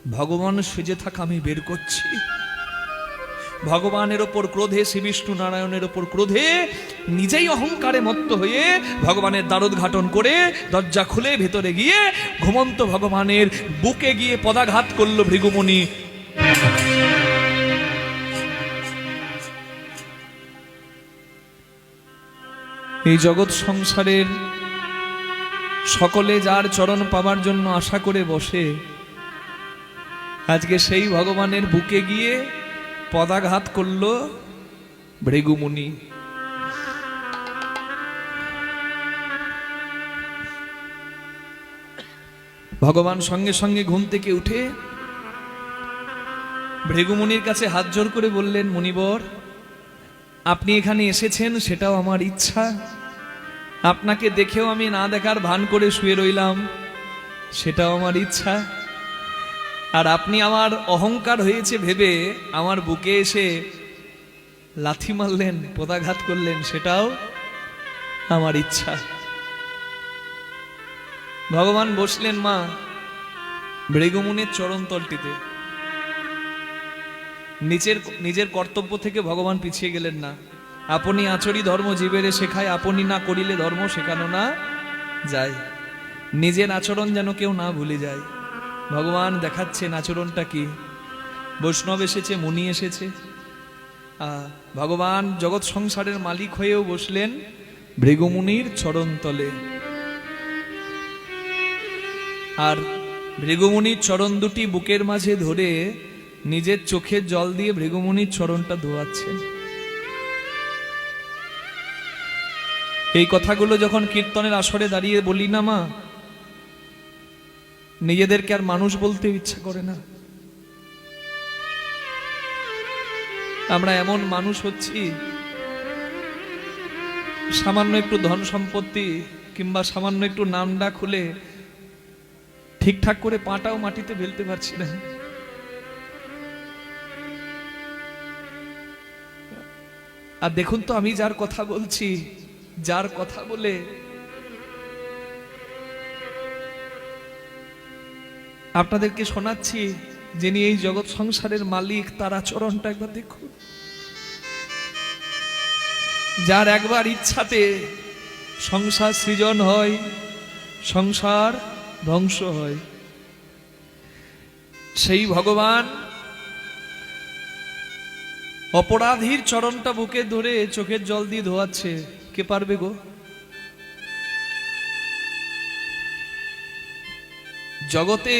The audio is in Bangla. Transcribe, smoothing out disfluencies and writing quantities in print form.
ভগবান সেজে থাকা আমি বের করছি। ভগবানের ওপর ক্রোধে, শ্রী বিষ্ণু নারায়ণের ওপর ক্রোধে নিজেই অহংকারে মত্ত হয়ে ভগবানের দ্বারোদ্ঘাটন করে দরজা খুলে ভেতরে গিয়ে ঘুমন্ত ভগবানের বুকে গিয়ে পদাঘাত করল ভৃগুমুনি। এই জগৎ সংসারের সকলে যার চরণ পাবার জন্য আশা করে বসে, আজকে সেই ভগবানের বুকে গিয়ে পদাঘাত করল ভৃগুমুনি। ভগবান সঙ্গে সঙ্গে ঘুম থেকে উঠে ভৃগুমুনির কাছে হাত জোড় করে বললেন, মুনিবর, আপনি এখানে এসেছেন সেটাও আমার ইচ্ছা, আপনাকে দেখেও আমি না দেখার ভান করে শুয়ে রইলাম সেটাও আমার ইচ্ছা, আর আপনি আমার অহংকার হয়েছে ভেবে আমার বুকে এসে লাথি মারলেন, পদাঘাত করলেন, সেটাও আমার ইচ্ছা। ভগবান বসলেন মা ভৃগুমুনির চরণতলটিতে। নিজের কর্তব্য থেকে ভগবান পিছিয়ে গেলেন না। আপনি আচরি ধর্ম জীবেরে শেখায়, আপনি না করিলে ধর্ম শেখানো না যায়। নিজের আচরণ যেন কেউ না ভুলে যায়। ভগবান দেখাচ্ছেন আচরণটা কি। বৈষ্ণব এসেছে, মুনি এসেছে, ভগবান জগৎ সংসারের মালিক হয়েও বসলেন ভৃগুমুনির চরণতলে। আর ভৃগুমুনির চরণ দুটি বুকের মাঝে ধরে নিজের চোখের জল দিয়ে ভৃগুমুনির চরণটা ধোয়াচ্ছেন। এই কথাগুলো যখন কীর্তনের আসরে দাঁড়িয়ে বলি না মা, নিজেদেরকে আর মানুষ বলতে ইচ্ছা করে না। আমরা এমন মানুষ হচ্ছি, সামান্য একটু ধন সম্পত্তি কিংবা সামান্য একটু নাম ডাক হলে ঠিকঠাক করে পাটাও মাটিতে ফেলতে পারছি না। আর দেখুন তো, আমি যার কথা বলছি, যার কথা বলে আপনাদেরকে শোনাচ্ছি, যিনি এই জগৎ সংসারের মালিক, তার আচরণটা একবার দেখুন। যার একবার ইচ্ছাতে সংসার সৃজন হয়, সংসার ধ্বংস হয়, সেই ভগবান অপরাধীর চরণটা বুকে ধরে চোখের জল দিয়ে ধোয়াচ্ছে। কে পারবে গো? জগতে